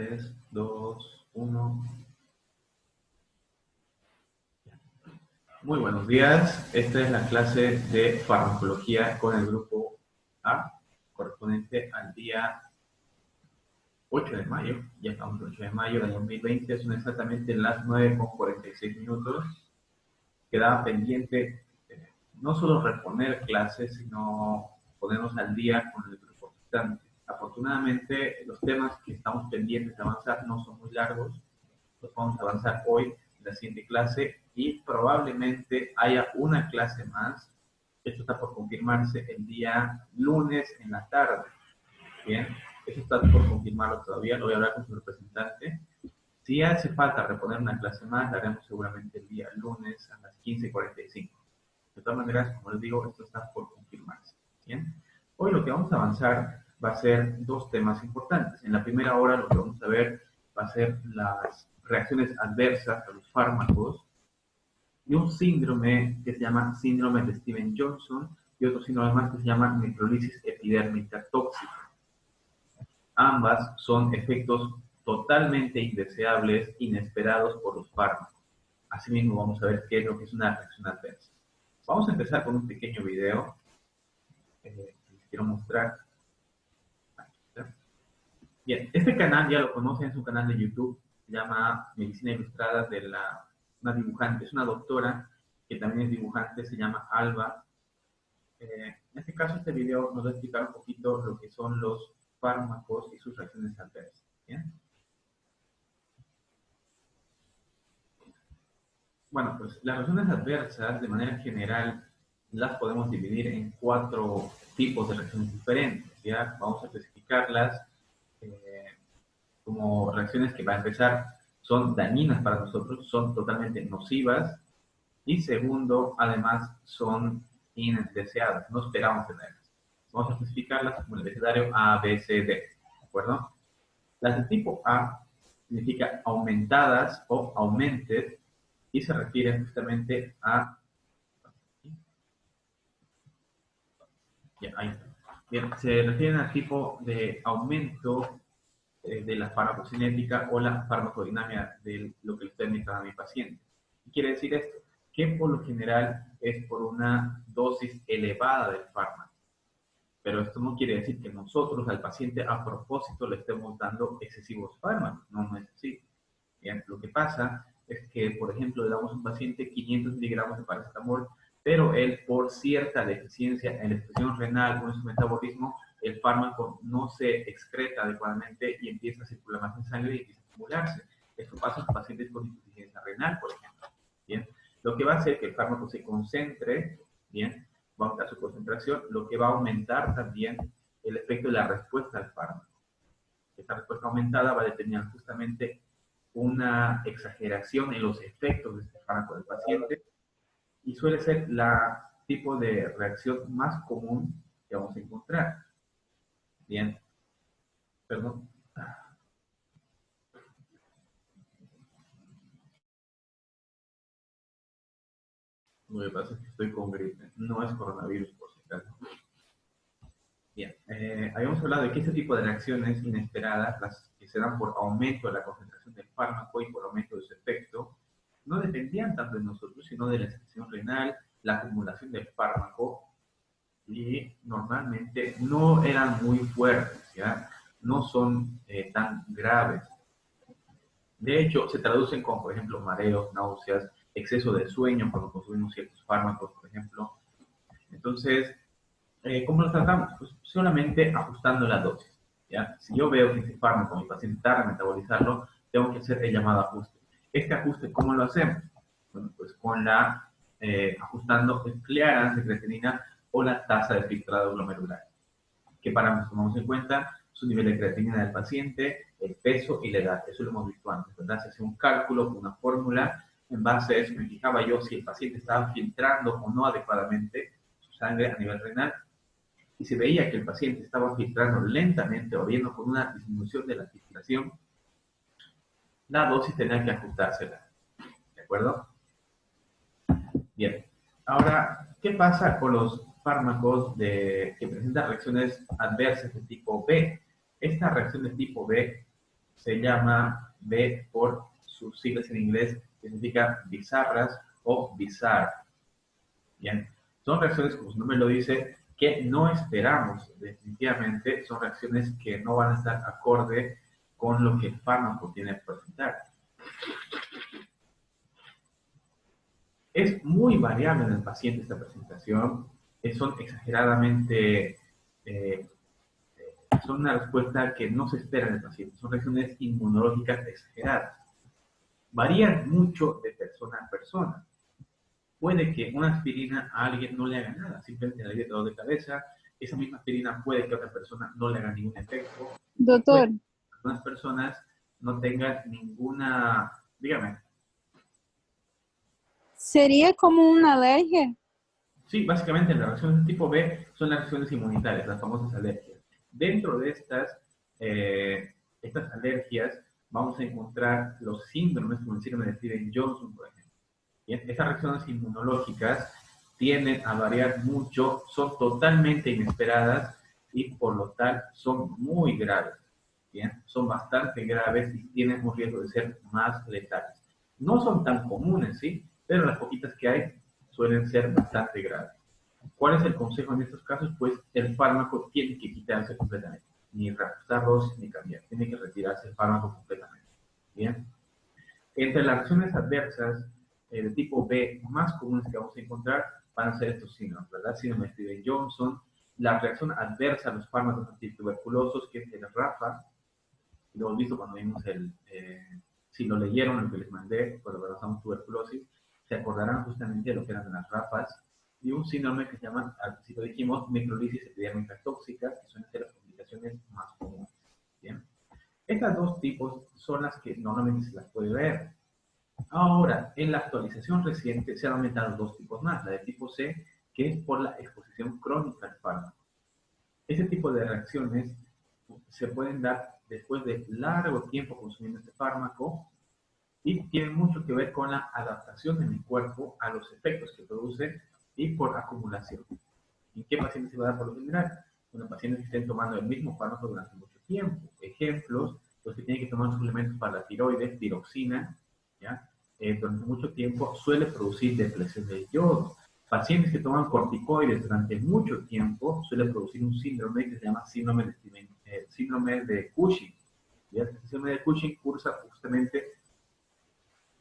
3, 2, 1. Muy buenos días. Esta es la clase de farmacología con el grupo A, correspondiente al día 8 de mayo. Ya estamos el 8 de mayo del 2020. Son exactamente las 9:46. Quedaba pendiente no solo reponer clases, sino ponernos al día con el grupo restante. Afortunadamente, los temas que estamos pendientes de avanzar no son muy largos. Los vamos a avanzar hoy en la siguiente clase y probablemente haya una clase más. Esto está por confirmarse el día lunes en la tarde. Bien, eso está por confirmarlo todavía. Lo voy a hablar con su representante. Si hace falta reponer una clase más, la haremos seguramente el día lunes a las 15:45. De todas maneras, como les digo, esto está por confirmarse. Bien, hoy lo que vamos a avanzar va a ser dos temas importantes. En la primera hora lo que vamos a ver va a ser las reacciones adversas a los fármacos y un síndrome que se llama síndrome de Stevens-Johnson y otro síndrome más que se llama necrolisis epidérmica tóxica. Ambas son efectos totalmente indeseables, inesperados por los fármacos. Asimismo, vamos a ver qué es lo que es una reacción adversa. Vamos a empezar con un pequeño video que les quiero mostrar. Bien, este canal ya lo conocen, es un canal de YouTube, se llama Medicina Ilustrada de una dibujante, es una doctora que también es dibujante, se llama Alba. En este caso, este video nos va a explicar un poquito lo que son los fármacos y sus reacciones adversas. ¿Bien? Bueno, pues las reacciones adversas, de manera general, las podemos dividir en 4 tipos de reacciones diferentes. ¿Ya? Vamos a especificarlas como reacciones que, para empezar, son dañinas para nosotros, son totalmente nocivas, y segundo, además, son indeseadas, no esperamos tenerlas. Vamos a especificarlas como el abecedario A, B, C, D, ¿de acuerdo? Las de tipo A significa aumentadas o augmented, y se refieren justamente a... Ya, ahí está. Bien, se refieren al tipo de aumento de la farmacocinética o la farmacodinámica de lo que usted necesita a mi paciente. ¿Qué quiere decir esto? Que por lo general es por una dosis elevada del fármaco. Pero esto no quiere decir que nosotros al paciente a propósito le estemos dando excesivos fármacos. No, no es así. Bien, lo que pasa es que, por ejemplo, le damos a un paciente 500 miligramos de paracetamol, pero él, por cierta deficiencia en la excreción renal o en su metabolismo, el fármaco no se excreta adecuadamente y empieza a circular más en sangre y empieza a acumularse. Esto pasa en pacientes con insuficiencia renal, por ejemplo. Bien, lo que va a hacer que el fármaco se concentre, bien, va a aumentar su concentración, lo que va a aumentar también el efecto de la respuesta al fármaco. Esta respuesta aumentada va a determinar justamente una exageración en los efectos de este fármaco del paciente y suele ser la tipo de reacción más común que vamos a encontrar. Bien, perdón. Lo que pasa es que estoy con gripe, no es coronavirus por si acaso. Bien, habíamos hablado de que este tipo de reacciones inesperadas, las que se dan por aumento de la concentración del fármaco y por aumento de su efecto, no dependían tanto de nosotros, sino de la excreción renal, la acumulación del fármaco, y normalmente no eran muy fuertes, ¿ya? No son tan graves. De hecho, se traducen como, por ejemplo, mareos, náuseas, exceso de sueño cuando consumimos ciertos fármacos, por ejemplo. Entonces, ¿cómo lo tratamos? Pues solamente ajustando la dosis, ¿ya? Si yo veo que este fármaco mi paciente tarda en metabolizarlo, tengo que hacer el llamado ajuste. Este ajuste, ¿cómo lo hacemos? Bueno, pues con ajustando el clearance de creatinina o la tasa de filtrado glomerular. ¿Qué parámetros tomamos en cuenta? Su nivel de creatinina del paciente, el peso y la edad. Eso lo hemos visto antes, ¿verdad? Se hace un cálculo con una fórmula. En base a eso me fijaba yo si el paciente estaba filtrando o no adecuadamente su sangre a nivel renal. Y se veía que el paciente estaba filtrando lentamente o viendo con una disminución de la filtración, la dosis tenía que ajustársela. ¿De acuerdo? Bien. Ahora, ¿qué pasa con los fármacos que presentan reacciones adversas de tipo B? Esta reacción de tipo B se llama B por sus siglas en inglés, que significa bizarras o bizarre. Bien, son reacciones, como su nombre lo dice, que no esperamos. Definitivamente son reacciones que no van a estar acorde con lo que el fármaco tiene que presentar. Es muy variable en el paciente esta presentación, son exageradamente, son una respuesta que no se espera en el paciente, son reacciones inmunológicas exageradas. Varían mucho de persona a persona. Puede que una aspirina a alguien no le haga nada, simplemente le dé dolor de cabeza, esa misma aspirina puede que a otra persona no le haga ningún efecto, puede Doctor, que algunas personas no tengan ninguna, dígame. ¿sería como una alergia? Sí, básicamente las reacciones de tipo B son las reacciones inmunitarias, las famosas alergias. Dentro de estas alergias vamos a encontrar los síndromes, como el síndrome de Stevens-Johnson, por ejemplo. Bien, estas reacciones inmunológicas tienden a variar mucho, son totalmente inesperadas y por lo tal son muy graves. Bien, son bastante graves y tienen un riesgo de ser más letales. No son tan comunes, ¿sí? Pero las poquitas que hay suelen ser bastante graves. ¿Cuál es el consejo en estos casos? Pues el fármaco tiene que quitarse completamente. Ni reajustar dosis ni cambiar. Tiene que retirarse el fármaco completamente. Bien. Entre las reacciones adversas de tipo B más comunes que vamos a encontrar van a ser estos síndromes, ¿verdad? Síndrome de Stevens-Johnson, la reacción adversa a los fármacos antituberculosos, que es el RAFA, lo hemos visto cuando vimos si lo leyeron, el que les mandé, cuando abrazamos tuberculosis, se acordarán justamente de lo que eran las RAFAs, y un síndrome que se llama, si lo dijimos, microlisis epidérmica tóxica, que suelen ser las complicaciones más comunes. ¿Bien? Estas dos tipos son las que normalmente se las puede ver. Ahora, en la actualización reciente se han aumentado dos tipos más, la de tipo C, que es por la exposición crónica al fármaco. Este tipo de reacciones se pueden dar después de largo tiempo consumiendo este fármaco y tienen mucho que ver con la adaptación de mi cuerpo a los efectos que produce y por acumulación. ¿En qué pacientes se va a dar por lo general? Bueno, pacientes que estén tomando el mismo fármaco durante mucho tiempo. Ejemplos, los que tienen que tomar suplementos para la tiroides, tiroxina, ¿ya? Durante mucho tiempo suele producir depresión del yodo. Pacientes que toman corticoides durante mucho tiempo suele producir un síndrome que se llama síndrome de Cushing. ¿Ya? El síndrome de Cushing cursa justamente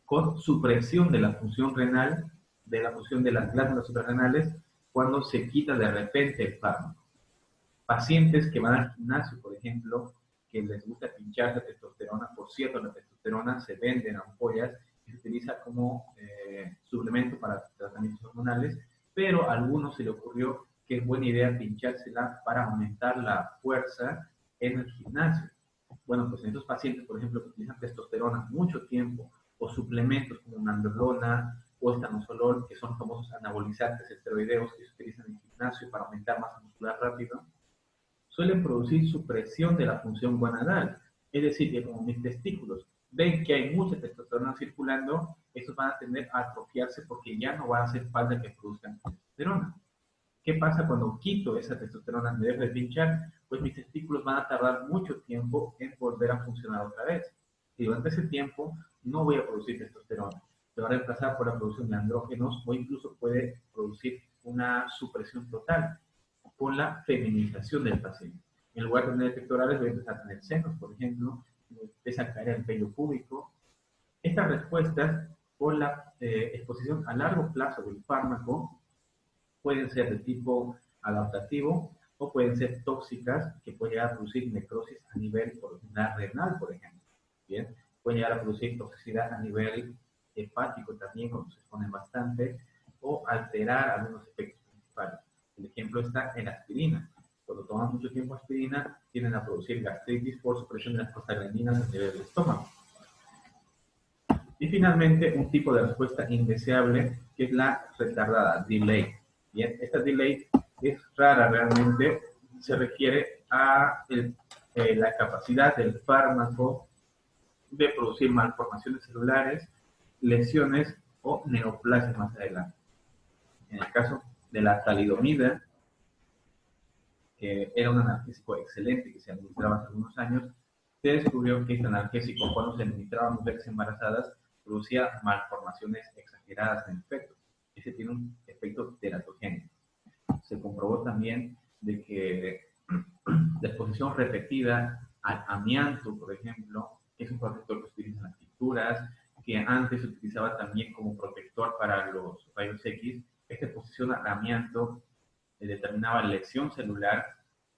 con supresión de la función renal, de la función de las glándulas suprarrenales, cuando se quita de repente el fármaco. Pacientes que van al gimnasio, por ejemplo, que les gusta pincharse testosterona, por cierto, la testosterona se vende en ampollas y se utiliza como suplemento para tratamientos hormonales, pero a algunos se le ocurrió que es buena idea pinchársela para aumentar la fuerza en el gimnasio. Bueno, pues en estos pacientes, por ejemplo, que utilizan testosterona mucho tiempo, o suplementos como nandrolona o estamosolol, que son famosos anabolizantes esteroideos que se utilizan en el gimnasio para aumentar masa muscular rápido, suelen producir supresión de la función gonadal. Es decir, que como mis testículos ven que hay mucha testosterona circulando, estos van a tender a atrofiarse porque ya no va a hacer falta que produzcan testosterona. ¿Qué pasa cuando quito esa testosterona, me dejo de pinchar? Pues mis testículos van a tardar mucho tiempo en volver a funcionar otra vez. Y durante ese tiempo no voy a producir testosterona. Se va a reemplazar por la producción de andrógenos o incluso puede producir una supresión total por la feminización del paciente. En lugar de tener pectorales, voy a empezar a tener senos, por ejemplo, empieza a caer el vello púbico. Estas respuestas por la exposición a largo plazo del fármaco pueden ser de tipo adaptativo o pueden ser tóxicas que pueden llegar a producir necrosis a nivel renal, por ejemplo. ¿Bien? Pueden llegar a producir toxicidad a nivel hepático también, cuando se exponen bastante, o alterar algunos efectos principales. El ejemplo está en la aspirina. Cuando toman mucho tiempo aspirina, tienden a producir gastritis por supresión de las prostaglandinas a nivel del estómago. Y finalmente, un tipo de respuesta indeseable que es la retardada, delay. Bien, esta delay es rara realmente, se refiere a la capacidad del fármaco de producir malformaciones celulares, lesiones o neoplasias más adelante. En el caso de la talidomida, que era un analgésico excelente que se administraba hace algunos años, se descubrió que este analgésico, cuando se administraba a mujeres embarazadas, producía malformaciones exageradas en el feto. Ese tiene un efecto teratogénico. Se comprobó también de que la exposición repetida al amianto, por ejemplo, que es un protector que se utiliza en las pinturas, que antes se utilizaba también como protector para los rayos X, esta exposición al amianto determinaba lesión celular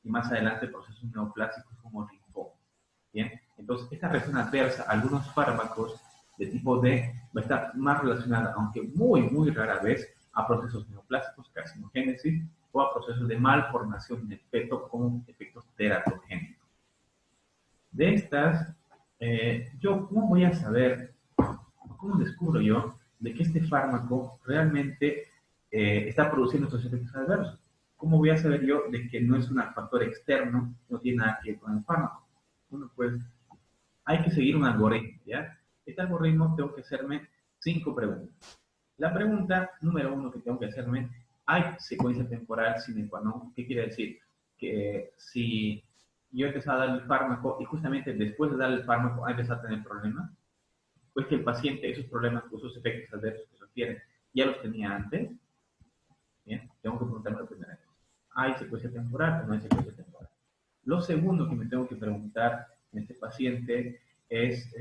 y más adelante procesos neoplásicos como linfoma. Bien, entonces esta reacción adversa a algunos fármacos de tipo D va a estar más relacionada, aunque muy rara vez, a procesos neoplásicos, carcinogénesis, o a procesos de malformación en el feto con efectos teratogénicos. De estas, ¿cómo voy a saber, cómo descubro yo de que este fármaco realmente está produciendo estos efectos adversos? ¿Cómo voy a saber yo de que no es un factor externo, no tiene nada que ver con el fármaco? Bueno, pues hay que seguir un algoritmo, ¿ya? Este algoritmo tengo que hacerme 5 preguntas. La pregunta número 1 que tengo que hacerme, ¿hay secuencia temporal sine qua non? ¿Qué quiere decir? Que si yo empecé a dar el fármaco y justamente después de dar el fármaco ha empezado a tener problemas, pues que el paciente esos problemas o esos efectos adversos que refiere ya los tenía antes. Bien, tengo que preguntarme la primera cosa. ¿Hay secuencia temporal o no hay secuencia temporal? Lo segundo que me tengo que preguntar en este paciente es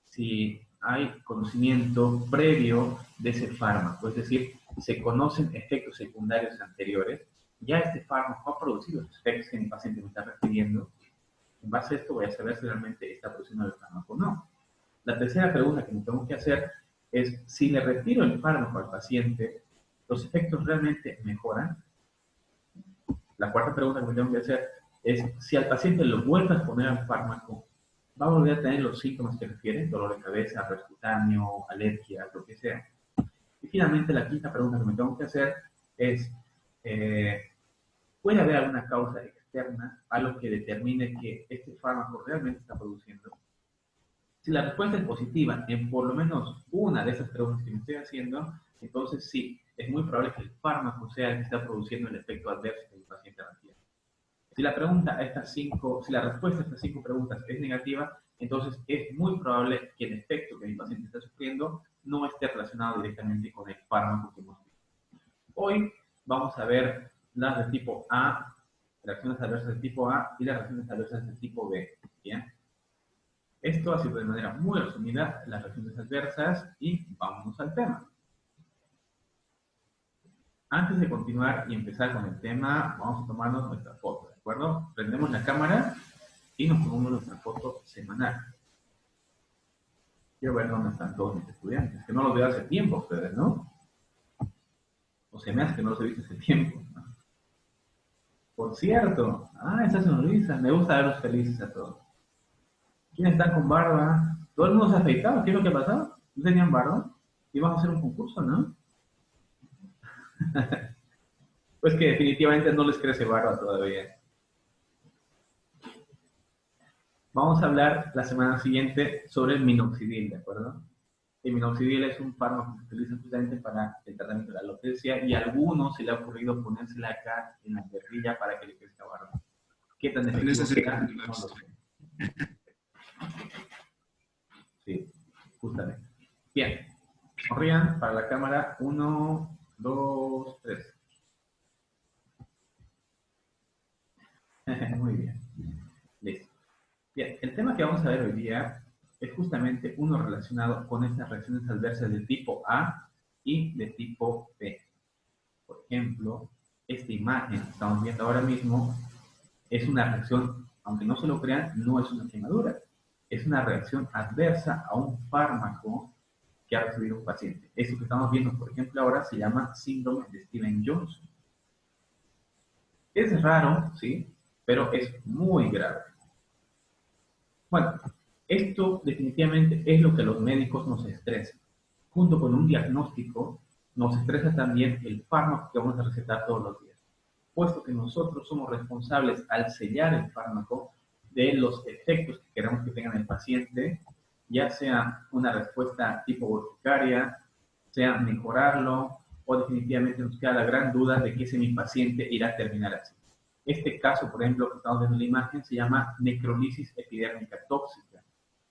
si hay conocimiento previo de ese fármaco, es decir, se conocen efectos secundarios anteriores, ya este fármaco ha producido los efectos que mi paciente me está refiriendo. En base a esto voy a saber si realmente está produciendo el fármaco o no. La tercera pregunta que me tengo que hacer es si le retiro el fármaco al paciente, ¿los efectos realmente mejoran? La cuarta pregunta que me tengo que hacer es si al paciente lo vuelve a poner al fármaco, ¿va a volver a tener los síntomas que refiere? Dolor de cabeza, cutáneo, alergia, lo que sea. Y finalmente la quinta pregunta que me tengo que hacer es, ¿puede haber alguna causa externa, algo que determine que este fármaco realmente está produciendo? Si la respuesta es positiva en por lo menos una de esas preguntas que me estoy haciendo, entonces sí, es muy probable que el fármaco sea el que está produciendo el efecto adverso que el paciente refiere. Si la respuesta a estas 5 preguntas es negativa, entonces es muy probable que el efecto que el paciente está sufriendo no esté relacionado directamente con el fármaco que hemos visto. Hoy vamos a ver las de tipo A, reacciones adversas de tipo A y las reacciones adversas de tipo B. ¿Bien? Esto ha sido de manera muy resumida las reacciones adversas y vamos al tema. Antes de continuar y empezar con el tema, vamos a tomarnos nuestra foto, ¿de acuerdo? Prendemos la cámara y nos tomamos nuestra foto semanal. Quiero ver dónde están todos mis estudiantes, que no los veo hace tiempo ustedes, ¿no? O se me hace que no los he visto hace tiempo, ¿no? Por cierto, esa sonrisa, me gusta verlos felices a todos. ¿Quiénes están con barba? Todo el mundo se ha afeitado, ¿qué es lo que ha pasado? ¿No tenían barba? Íbamos a hacer un concurso, ¿no? Pues que definitivamente no les crece barba todavía. Vamos a hablar la semana siguiente sobre el minoxidil, ¿de acuerdo? El minoxidil es un fármaco que se utiliza justamente para el tratamiento de la alopecia y a algunos se le ha ocurrido ponérsela acá en la guerrilla para que le crezca barba. ¿Qué tan efectivo será? No lo sé. Sí, justamente. Bien. Sonrían para la cámara. 1, 2, 3. Muy bien. Listo. Bien, el tema que vamos a ver hoy día es justamente uno relacionado con estas reacciones adversas de tipo A y de tipo B. Por ejemplo, esta imagen que estamos viendo ahora mismo es una reacción, aunque no se lo crean, no es una quemadura. Es una reacción adversa a un fármaco que ha recibido un paciente. Esto que estamos viendo, por ejemplo, ahora se llama síndrome de Stevens-Johnson. Es raro, ¿sí? Pero es muy grave. Bueno, esto definitivamente es lo que a los médicos nos estresa. Junto con un diagnóstico, nos estresa también el fármaco que vamos a recetar todos los días, puesto que nosotros somos responsables al sellar el fármaco de los efectos que queremos que tenga el paciente, ya sea una respuesta tipo urticaria, sea mejorarlo, o definitivamente nos queda la gran duda de que ese mi paciente irá a terminar así. Este caso, por ejemplo, que estamos viendo en la imagen, se llama necrolisis epidérmica tóxica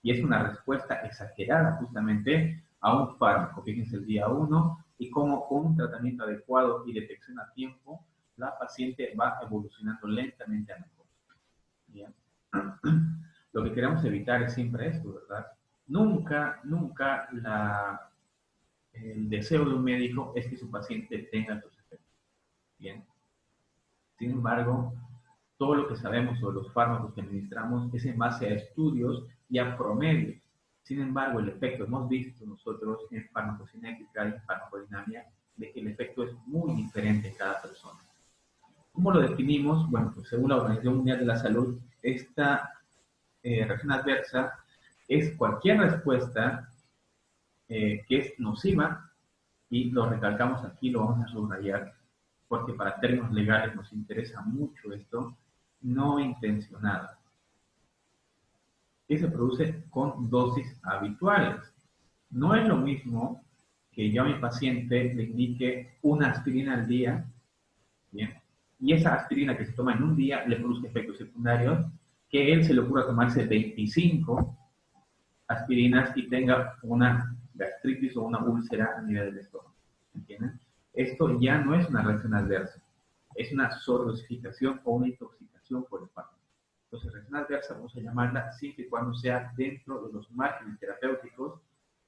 y es una respuesta exagerada justamente a un fármaco. Fíjense el día 1 y cómo con un tratamiento adecuado y detección a tiempo, la paciente va evolucionando lentamente a mejor. Bien. Lo que queremos evitar es siempre esto, ¿verdad? Nunca el deseo de un médico es que su paciente tenga estos efectos. Bien. Sin embargo, todo lo que sabemos sobre los fármacos que administramos es en base a estudios y a promedios. Sin embargo, el efecto, hemos visto nosotros en farmacocinética y en farmacodinamia, de que el efecto es muy diferente en cada persona. ¿Cómo lo definimos? Bueno, pues según la Organización Mundial de la Salud, esta reacción adversa es cualquier respuesta que es nociva, y lo recalcamos aquí, lo vamos a subrayar, porque para términos legales nos interesa mucho esto, no intencionada, que se produce con dosis habituales. No es lo mismo que yo a mi paciente le indique una aspirina al día, ¿bien? Y esa aspirina que se toma en un día le produce efectos secundarios, que él se le ocurra tomarse 25 aspirinas y tenga una gastritis o una úlcera a nivel del estómago. ¿Entienden? Esto ya no es una reacción adversa, es una sobredosificación o una intoxicación por el fármaco. Entonces, reacción adversa vamos a llamarla siempre y cuando sea dentro de los márgenes terapéuticos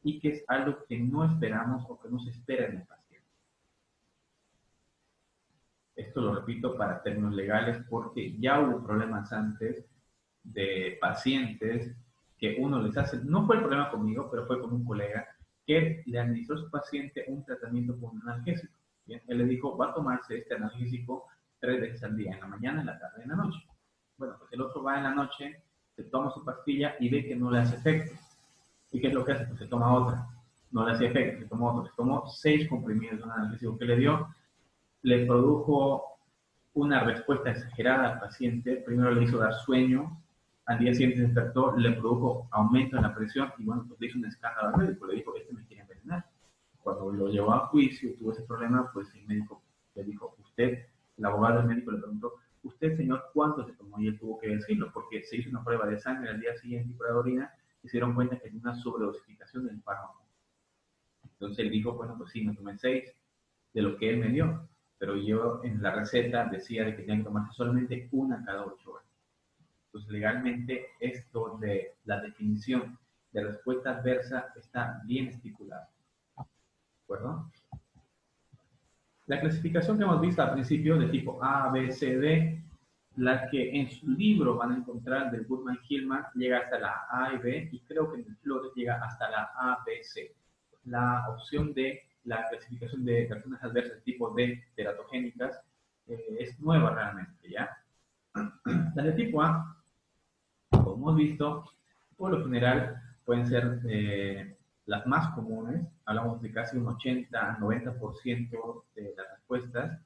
y que es algo que no esperamos o que no se espera en el paciente. Esto lo repito para términos legales porque ya hubo problemas antes de pacientes que uno les hace, no fue el problema conmigo, pero fue con un colega, que le administró a su paciente un tratamiento con un analgésico. ¿Bien? Él le dijo, va a tomarse este analgésico 3 veces al día, en la mañana, en la tarde y en la noche. Bueno, pues el otro va en la noche, se toma su pastilla y ve que no le hace efecto. ¿Y qué es lo que hace? Pues se toma otra. No le hace efecto, se tomó otro. Se tomó 6 comprimidos de un analgésico que le dio, le produjo una respuesta exagerada al paciente. Primero le hizo dar sueño, al día siguiente se despertó, le produjo aumento en la presión y bueno, pues le hizo un escándalo al médico, le dijo, este me quiere envenenar. Cuando lo llevó a juicio y tuvo ese problema, pues el médico le dijo, usted, el abogado del médico le preguntó, usted, señor, ¿cuánto se tomó? Y él tuvo que decirlo, porque se hizo una prueba de sangre al día siguiente y prueba de orina y se dieron cuenta que tenía una sobredosificación del fármaco. Entonces él dijo, bueno, pues sí, me tomé 6 de lo que él me dio, pero yo en la receta decía de que tenía que tomarse solamente una cada 8 horas. Entonces, legalmente, esto de la definición de respuesta adversa está bien estipulado. ¿De acuerdo? La clasificación que hemos visto al principio de tipo A, B, C, D, la que en su libro van a encontrar del Goodman-Hillman, llega hasta la A y B, y creo que en el Flores llega hasta la A, B, C. La opción de la clasificación de reacciones adversas tipo D, teratogénicas, es nueva realmente, ¿ya? Las de tipo A, como hemos visto, por lo general pueden ser las más comunes, hablamos de casi un 80-90% de las respuestas,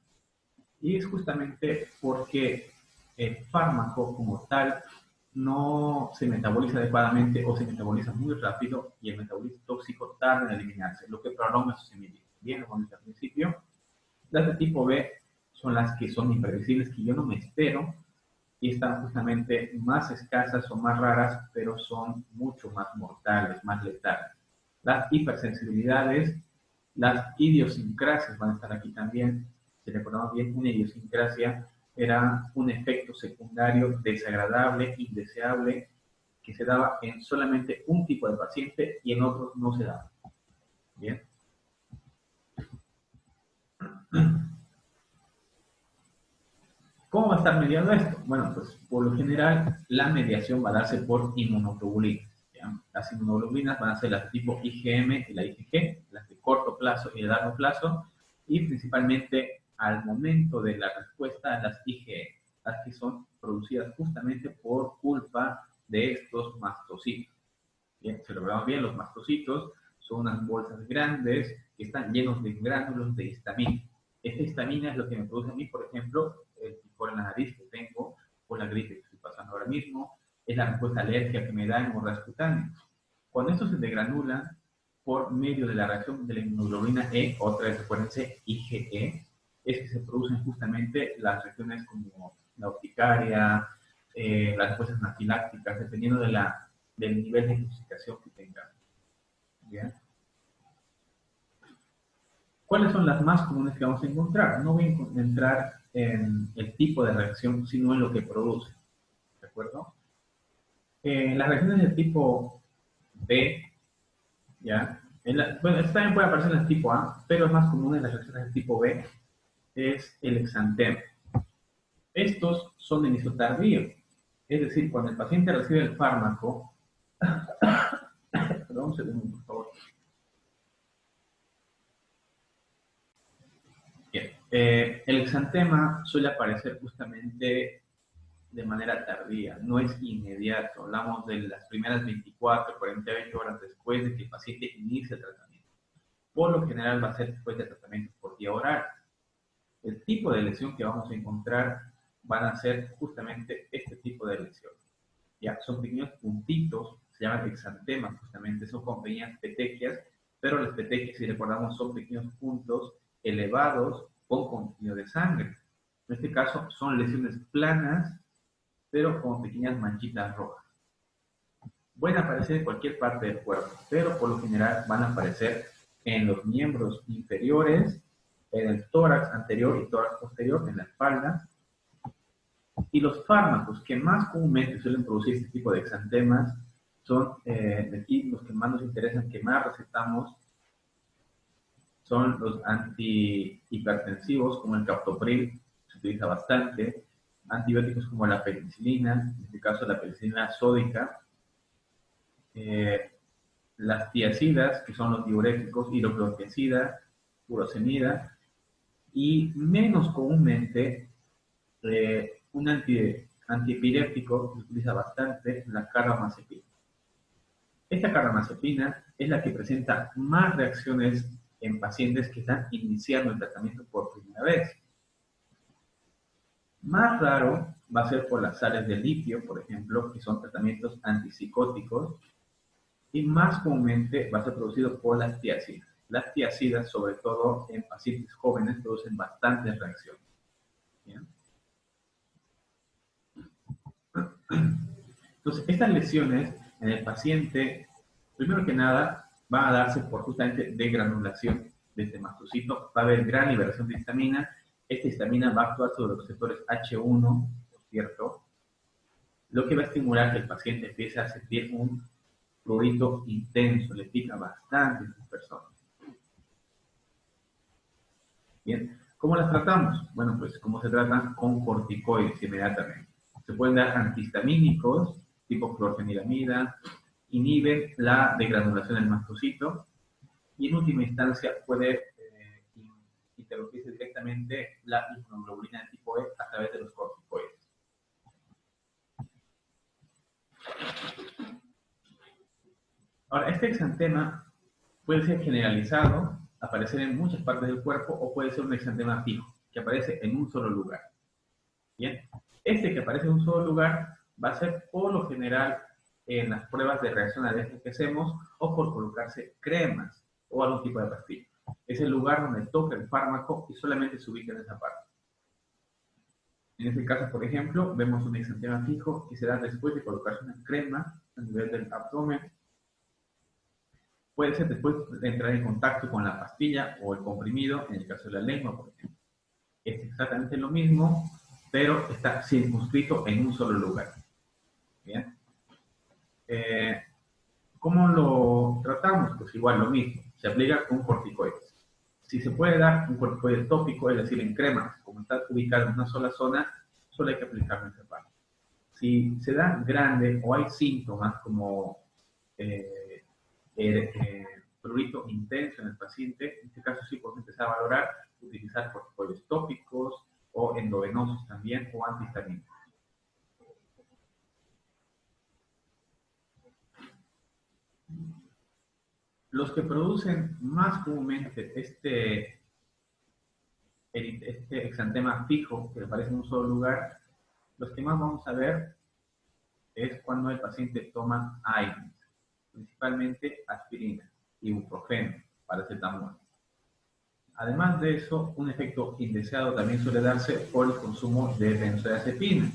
y es justamente porque el fármaco como tal no se metaboliza adecuadamente o se metaboliza muy rápido y el metabolismo tóxico tarda en eliminarse, lo que prolonga su semillero. Bien, lo hemos visto al principio. Las de tipo B son las que son imprevisibles, que yo no me espero, y están justamente más escasas o más raras, pero son mucho más mortales, más letales. Las hipersensibilidades, las idiosincrasias van a estar aquí también. Si recordamos bien, una idiosincrasia era un efecto secundario desagradable, indeseable, que se daba en solamente un tipo de paciente y en otros no se daba. Bien. ¿Cómo va a estar mediado esto? Bueno, pues por lo general la mediación va a darse por inmunoglobulinas. ¿Ya? Las inmunoglobulinas van a ser las de tipo IgM y la IgG, las de corto plazo y de largo plazo, y principalmente al momento de la respuesta las IgE, las que son producidas justamente por culpa de estos mastocitos. Bien, si lo vemos bien, los mastocitos son unas bolsas grandes que están llenos de gránulos de histamina. Esta histamina es lo que me produce a mí, por ejemplo, el picor en la nariz que tengo, o la gripe que estoy pasando ahora mismo, es la respuesta alérgica que me da en hemorragias cutáneas. Cuando esto se degranula por medio de la reacción de la inmunoglobulina otra vez recuérdense, IgE, es que se producen justamente las reacciones como la urticaria, las respuestas anafilácticas, dependiendo del nivel de intoxicación que tengan. ¿Bien? ¿Cuáles son las más comunes que vamos a encontrar? No voy a entrar en el tipo de reacción, sino en lo que produce. ¿De acuerdo? Las reacciones del tipo B, ¿ya? Bueno, esto también puede aparecer en el tipo A, pero es más común en las reacciones del tipo B, es el exantema. Estos son de inicio tardío, es decir, cuando el paciente recibe el fármaco, perdón, un segundo, por favor. Bien, el exantema suele aparecer justamente de manera tardía, no es inmediato. Hablamos de las primeras 24, 48 horas después de que el paciente inicie el tratamiento. Por lo general va a ser después del tratamiento por vía oral. El tipo de lesión que vamos a encontrar van a ser justamente este tipo de lesión. Ya, son pequeños puntitos, se llaman exantemas justamente, son como pequeñas petequias, pero las petequias, si recordamos, son pequeños puntos elevados con contenido de sangre. En este caso son lesiones planas, pero con pequeñas manchitas rojas. Pueden aparecer en cualquier parte del cuerpo, pero por lo general van a aparecer en los miembros inferiores, en el tórax anterior y tórax posterior, en la espalda. Y los fármacos que más comúnmente suelen producir este tipo de exantemas son, de aquí los que más nos interesan, que más recetamos, son los antihipertensivos, como el captopril, se utiliza bastante, antibióticos como la penicilina, en este caso la penicilina sódica, las tiacidas, que son los diuréticos, hidroclorotiazida, furosemida, y menos comúnmente un antiepiléptico que se utiliza bastante, la carbamazepina. Esta carbamazepina es la que presenta más reacciones en pacientes que están iniciando el tratamiento por primera vez. Más raro va a ser por las sales de litio, por ejemplo, que son tratamientos antipsicóticos, y más comúnmente va a ser producido por las tiacidas. Las tiacidas, sobre todo en pacientes jóvenes, producen bastantes reacciones. ¿Bien? Entonces, estas lesiones en el paciente, primero que nada, van a darse por justamente degranulación de este mastocito. Va a haber gran liberación de histamina. Esta histamina va a actuar sobre los receptores H1, por cierto, lo que va a estimular que el paciente empiece a sentir un prurito intenso, le pica bastante a estas personas. Bien, ¿cómo las tratamos? Bueno, pues ¿cómo se tratan? Con corticoides inmediatamente. Se pueden dar antihistamínicos, tipo clorfeniramida, inhiben la degranulación del mastocito y en última instancia puede interrumpirse directamente la inmunoglobulina de tipo E a través de los corticoides. Ahora, este exantema puede ser generalizado, aparecer en muchas partes del cuerpo, o puede ser un exantema fijo, que aparece en un solo lugar. Bien, este que aparece en un solo lugar va a ser por lo general en las pruebas de reacción alérgica que hacemos o por colocarse cremas o algún tipo de pastilla. Es el lugar donde toca el fármaco y solamente se ubica en esa parte. En este caso, por ejemplo, vemos un exantema fijo que se da después de colocarse una crema a nivel del abdomen. Puede ser después de entrar en contacto con la pastilla o el comprimido, en el caso de la lengua, por ejemplo. Es exactamente lo mismo, pero está circunscrito en un solo lugar. Bien. ¿Cómo lo tratamos? Pues igual lo mismo, se aplica con corticoides. Si se puede dar un corticoide tópico, es decir, en crema, como está ubicado en una sola zona, solo hay que aplicarlo en esa parte. Si se da grande o hay síntomas como prurito intenso en el paciente, en este caso sí podemos empezar a valorar utilizar corticoides tópicos o endovenosos también o antihistamínicos. Los que producen más comúnmente este exantema fijo que aparece en un solo lugar, los que más vamos a ver es cuando el paciente toma AINES, principalmente aspirina, ibuprofeno, paracetamol. Además de eso, un efecto indeseado también suele darse por el consumo de benzodiazepinas.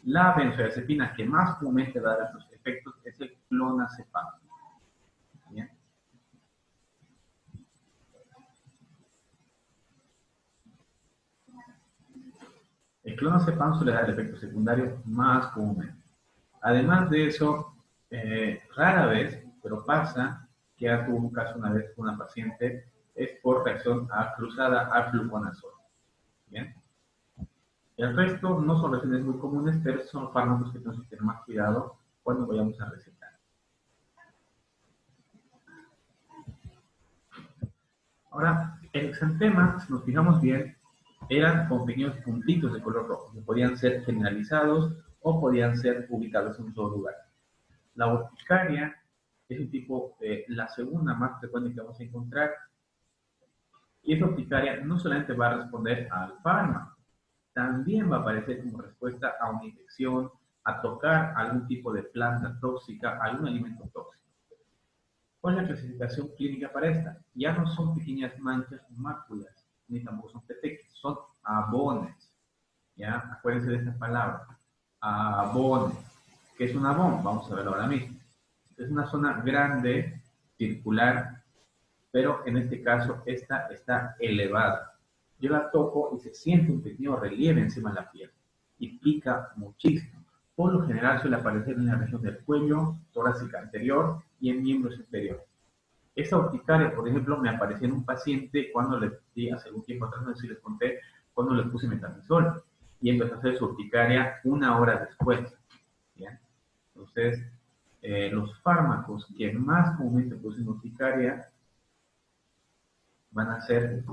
La benzodiazepina que más comúnmente da estos efectos es el clonazepam. ¿Bien? El clonazepam suele dar el efecto secundario más comúnmente. Además de eso, rara vez, pero pasa que ya tuvo un caso una vez con una paciente, es por reacción cruzada al fluconazol. ¿Bien? El resto no son reacciones muy comunes, pero son fármacos que tenemos que tener más cuidado cuando vayamos a recetar. Ahora, el exantema, si nos fijamos bien, eran con pequeños puntitos de color rojo, que podían ser generalizados o podían ser ubicados en un solo lugar. La urticaria es un tipo, la segunda más frecuente que vamos a encontrar, y esa urticaria no solamente va a responder al fármaco, también va a aparecer como respuesta a una infección, a tocar algún tipo de planta tóxica, algún alimento tóxico. ¿Cuál es la clasificación clínica para esta? Ya no son pequeñas manchas o máculas, ni tampoco son petequias, son abones. ¿Ya? Acuérdense de esta palabra, abones. ¿Qué es un abón? Vamos a verlo ahora mismo. Es una zona grande, circular, pero en este caso esta está elevada. Yo la toco y se siente un pequeño relieve encima de la piel y pica muchísimo. Por lo general suele aparecer en la región del cuello, torácica anterior y en miembros inferiores. Esta urticaria, por ejemplo, me apareció en un paciente cuando le di hace un tiempo atrás, no sé si les conté, cuando le puse metamizol y empezó a hacer su urticaria una hora después. ¿Bien? Entonces, los fármacos que más comúnmente producen urticaria van a ser...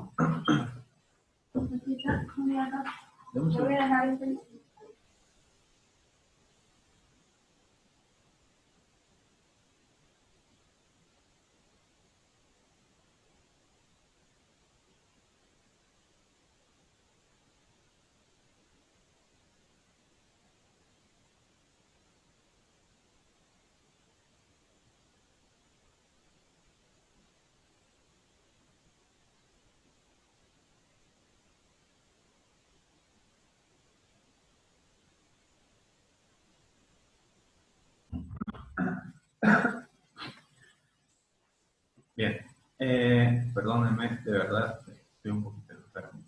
Bien, perdónenme, de verdad, estoy un poquito enfermo.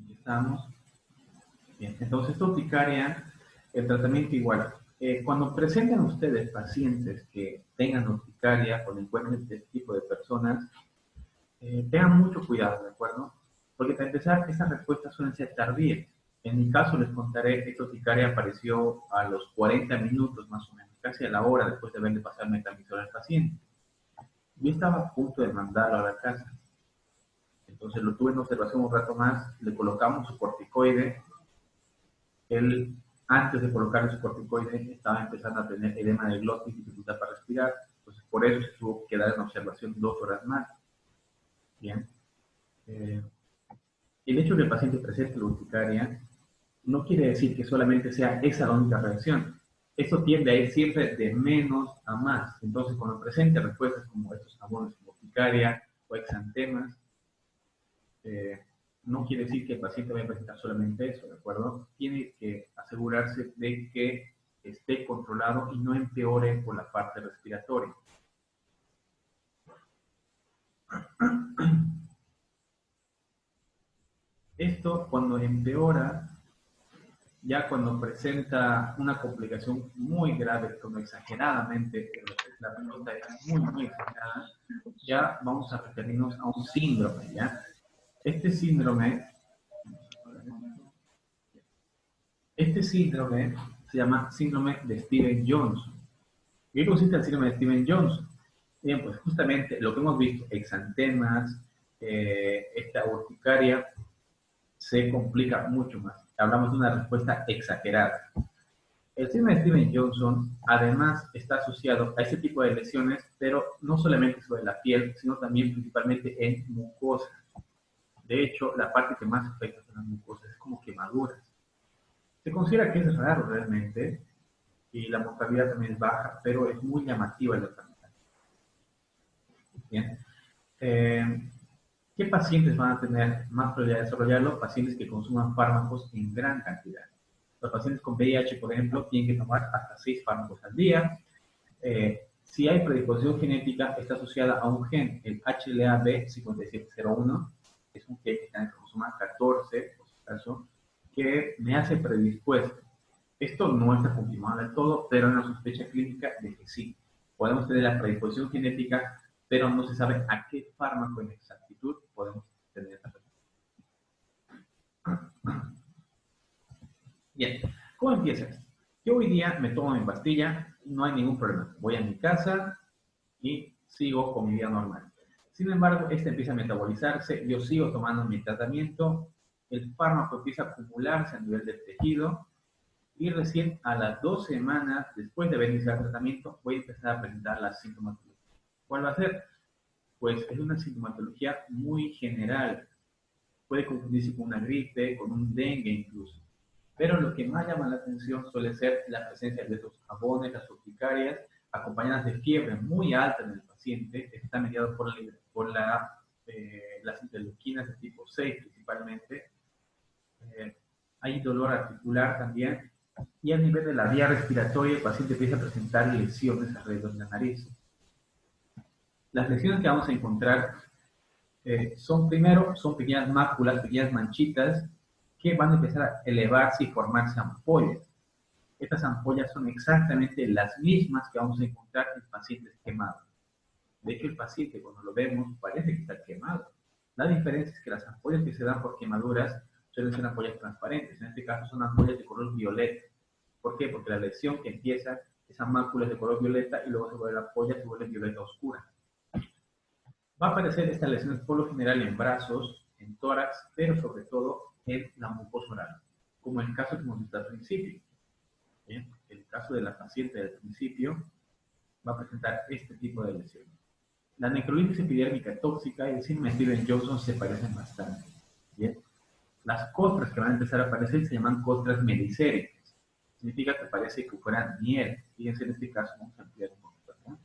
Aquí estamos. Bien, entonces esta urticaria, el tratamiento igual. Cuando presenten ustedes pacientes que tengan urticaria, cuando encuentren este tipo de personas, tengan mucho cuidado, ¿de acuerdo? Porque para empezar, estas respuestas suelen ser tardías. En mi caso, les contaré, esta urticaria apareció a los 40 minutos más o menos, casi a la hora después de haberle pasado metamizol al paciente. Yo estaba a punto de mandarlo a la casa. Entonces lo tuve en observación un rato más, le colocamos su corticoide. Él, antes de colocarle su corticoide, estaba empezando a tener edema de glotis y dificultad para respirar. Entonces por eso se tuvo que quedar en observación 2 horas más. Bien. El hecho de que el paciente presente la urticaria no quiere decir que solamente sea esa la única reacción. Esto tiende a ir siempre de menos a más. Entonces, cuando presente respuestas como estos abonos como urticaria o exantemas, no quiere decir que el paciente vaya a presentar solamente eso, ¿de acuerdo? Tiene que asegurarse de que esté controlado y no empeore por la parte respiratoria. Esto cuando empeora, ya cuando presenta una complicación muy grave, como exageradamente, la pelota es muy, muy exagerada, ya vamos a referirnos a un síndrome, ¿ya? Este síndrome se llama síndrome de Stevens-Johnson. ¿Qué consiste el síndrome de Stevens-Johnson? Bien, pues justamente lo que hemos visto, exantemas, esta urticaria, se complica mucho más. Hablamos de una respuesta exagerada. El síndrome de Stevens-Johnson además está asociado a este tipo de lesiones, pero no solamente sobre la piel, sino también principalmente en mucosas. De hecho, la parte que más afecta son las mucosas, es como quemaduras. Se considera que es raro realmente, y la mortalidad también es baja, pero es muy llamativa la enfermedad. Bien. ¿Qué pacientes van a tener más probabilidad de desarrollarlo? Pacientes que consuman fármacos en gran cantidad. Los pacientes con VIH, por ejemplo, tienen que tomar hasta 6 fármacos al día. Si hay predisposición genética, está asociada a un gen, el HLA-B5701, que es un gen que está en el cromosoma 14, por si acaso, que me hace predispuesto. Esto no está confirmado del todo, pero hay una sospecha clínica de que sí. Podemos tener la predisposición genética, pero no se sabe a qué fármaco en exactitud podemos tener esta predisposición. Bien, ¿cómo empieza esto? Yo hoy día me tomo mi pastilla, no hay ningún problema. Voy a mi casa y sigo con mi vida normal. Sin embargo, esta empieza a metabolizarse, yo sigo tomando mi tratamiento, el fármaco empieza a acumularse a nivel del tejido, y recién a las 2 semanas después de haber iniciado el tratamiento voy a empezar a presentar la sintomatología. ¿Cuál va a ser? Pues es una sintomatología muy general. Puede confundirse con una gripe, con un dengue incluso. Pero lo que más llama la atención suele ser la presencia de estos jabones, las urticarias, acompañadas de fiebre muy alta en el paciente, que está mediado por las interleuquinas de tipo 6 principalmente. Hay dolor articular también, y a nivel de la vía respiratoria el paciente empieza a presentar lesiones alrededor de la nariz. Las lesiones que vamos a encontrar son pequeñas máculas, pequeñas manchitas que van a empezar a elevarse y formarse ampollas. Estas ampollas son exactamente las mismas que vamos a encontrar en pacientes quemados. De hecho, el paciente cuando lo vemos parece que está quemado. La diferencia es que las ampollas que se dan por quemaduras suelen ser ampollas transparentes. En este caso son ampollas de color violeta. ¿Por qué? Porque la lesión que empieza, esa mácula es de color violeta y luego se vuelve la ampolla, se vuelve violeta oscura. Va a aparecer estas lesiones por lo general en brazos, en tórax, pero sobre todo en la mucosa oral, como el caso que hemos visto al principio. ¿Bien? El caso de la paciente del principio va a presentar este tipo de lesiones. La necrolitis epidérmica tóxica y el síndrome de Stevens-Johnson se parecen bastante. ¿Bien? Las costras que van a empezar a aparecer se llaman costras melicéricas. Significa que parece que fuera miel. Fíjense en este caso, vamos a ampliar un poquito acá.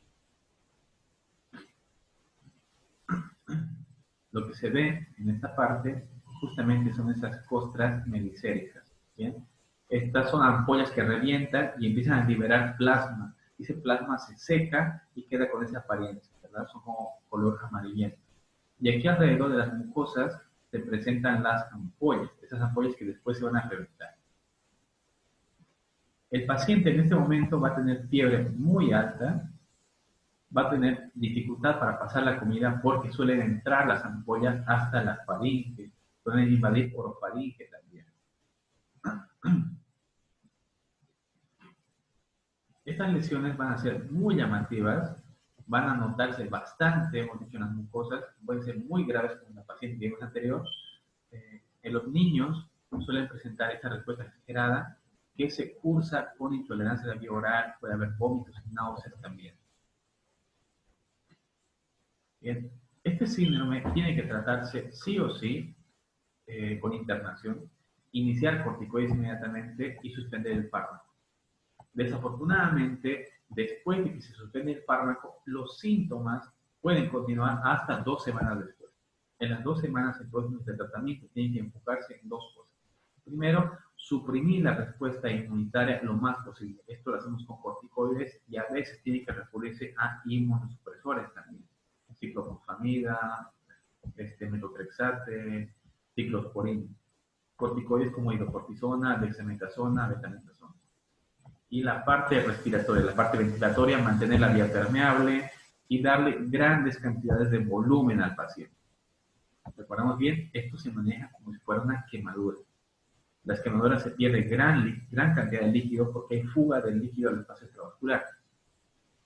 Lo que se ve en esta parte justamente son esas costras melicéricas. ¿Bien? Estas son ampollas que revientan y empiezan a liberar plasma. Y ese plasma se seca y queda con esa apariencia, ¿verdad? Son como color amarillento. Y aquí alrededor de las mucosas se presentan las ampollas, esas ampollas que después se van a reventar. El paciente en este momento va a tener fiebre muy alta, va a tener dificultad para pasar la comida porque suelen entrar las ampollas hasta la faringe, pueden invadir orofaringe también. Estas lesiones van a ser muy llamativas, van a notarse bastante, hemos dicho, en las mucosas, pueden ser muy graves como la paciente que vimos anterior. En los niños suelen presentar esta respuesta exagerada que se cursa con intolerancia a la vía oral, puede haber vómitos y náuseas también. Bien, este síndrome tiene que tratarse sí o sí con internación, iniciar corticoides inmediatamente y suspender el fármaco. Desafortunadamente, después de que se suspende el fármaco, los síntomas pueden continuar hasta 2 semanas después. En las 2 semanas entonces de tratamiento tienen que enfocarse en 2 cosas. Primero, suprimir la respuesta inmunitaria lo más posible. Esto lo hacemos con corticoides y a veces tiene que recurrirse a inmunosupresores también. Ciclofosfamida, metotrexate, ciclosporina. Corticoides como hidrocortisona, dexametasona, betamethasona. Y la parte respiratoria, la parte ventilatoria, mantener la vía permeable y darle grandes cantidades de volumen al paciente. Recordamos bien, esto se maneja como si fuera una quemadura. Las quemaduras se pierde gran cantidad de líquido porque hay fuga del líquido al espacio extravascular.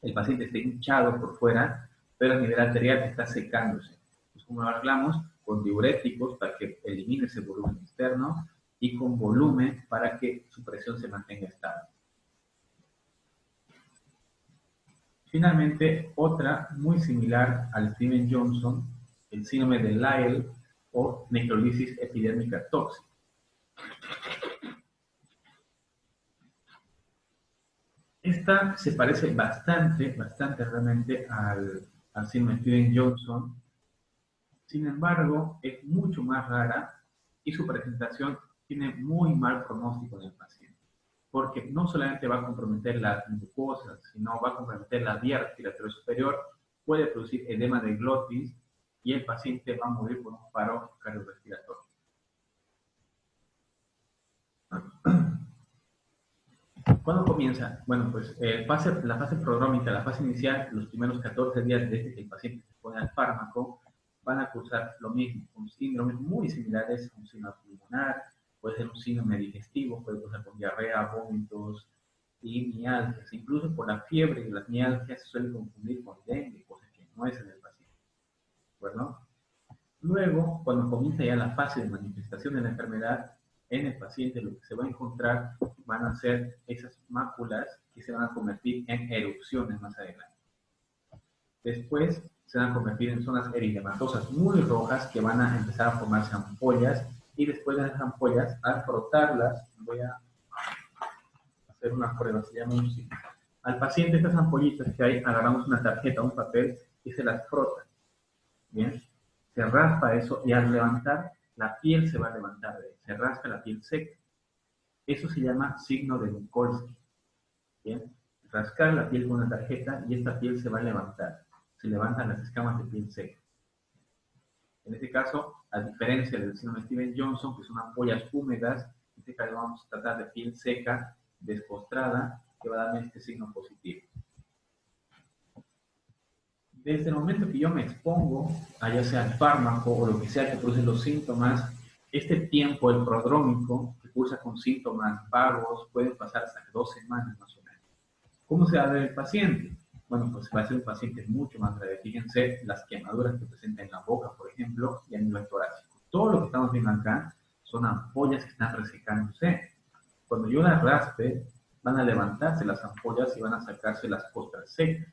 El paciente está hinchado por fuera, pero a nivel arterial está secándose. Pues, ¿cómo lo arreglamos? Con diuréticos para que elimine ese volumen externo y con volumen para que su presión se mantenga estable. Finalmente, otra muy similar al Stevens-Johnson, el síndrome de Lyell o necrolisis epidérmica tóxica. Esta se parece bastante realmente al síndrome Stevens-Johnson. Sin embargo, es mucho más rara y su presentación tiene muy mal pronóstico en el paciente, porque no solamente va a comprometer las mucosas, sino va a comprometer la vía respiratoria superior, puede producir edema de glotis y el paciente va a morir por un paro cardiorrespiratorio. ¿Cuándo comienza? Bueno, pues la fase prodrómica, la fase inicial, los primeros 14 días desde que el paciente se pone al fármaco, van a cursar lo mismo, con síndromes muy similares a un síndrome pulmonar, puede ser un síndrome digestivo, puede cursar con diarrea, vómitos y mialgias. Incluso por la fiebre y las mialgias se suele confundir con dengue, cosa que no es en el paciente. ¿De Luego, cuando comienza ya la fase de manifestación de la enfermedad, en el paciente lo que se va a encontrar van a ser esas máculas que se van a convertir en erupciones más adelante. Después se van a convertir en zonas eritematosas muy rojas que van a empezar a formarse ampollas y después de esas ampollas, al frotarlas, voy a hacer una prueba, se llama un signo. Al paciente estas ampollitas que hay, agarramos una tarjeta, un papel y se las frota. Bien, se raspa eso y al levantar, la piel se va a levantar, se raspa la piel seca. Eso se llama signo de Mikulski. Bien, rascar la piel con una tarjeta y esta piel se va a levantar. Se levantan las escamas de piel seca. En este caso, a diferencia del síndrome Stevens-Johnson, que son ampollas húmedas, en este caso vamos a tratar de piel seca, descostrada, que va a darme este signo positivo. Desde el momento que yo me expongo, a ya sea al fármaco o lo que sea que produce los síntomas, este tiempo, el prodrómico, que cursa con síntomas vagos, puede pasar hasta 2 semanas más o menos. ¿Cómo se va a ver el paciente? Bueno, pues va a ser un paciente mucho más grave. Fíjense las quemaduras que presenta en la boca, por ejemplo, y a nivel torácico. Todo lo que estamos viendo acá son ampollas que están resecándose. Cuando yo las raspe, van a levantarse las ampollas y van a sacarse las costras secas.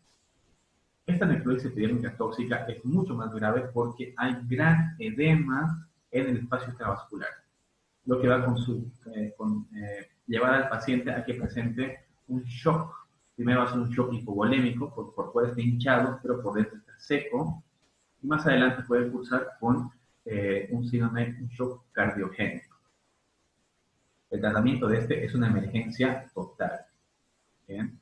Esta necrosis epidérmica tóxica es mucho más grave porque hay gran edema en el espacio intravascular, lo que va con llevar al paciente a que presente un shock. Primero va a ser un shock hipovolémico, por fuera está hinchado, pero por dentro está seco, y más adelante puede cursar con un síndrome, un shock cardiogénico. El tratamiento de este es una emergencia total. ¿Bien?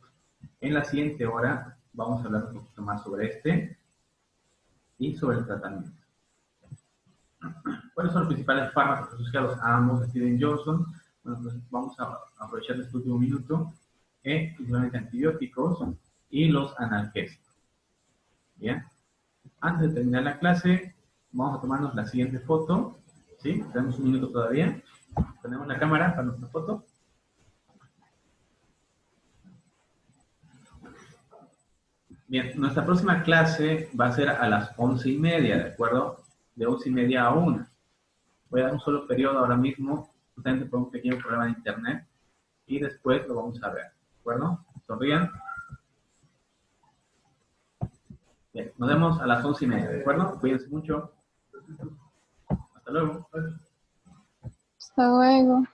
En la siguiente hora vamos a hablar un poquito más sobre este y sobre el tratamiento. ¿Cuáles son los principales fármacos asociados a ambos, Stevens-Johnson? Bueno, pues vamos a aprovechar este último minuto, principalmente antibióticos y los analgésicos. Bien. Antes de terminar la clase, vamos a tomarnos la siguiente foto. ¿Sí? Tenemos un minuto todavía. Tenemos la cámara para nuestra foto. Bien, nuestra próxima clase va a ser a las 11:30, ¿de acuerdo? De 11:30 a 1. Voy a dar un solo periodo ahora mismo, justamente por un pequeño problema de internet, y después lo vamos a ver, ¿de acuerdo? Sonrían. Bien, nos vemos a las 11:30, ¿de acuerdo? Cuídense mucho. Hasta luego. Hasta luego.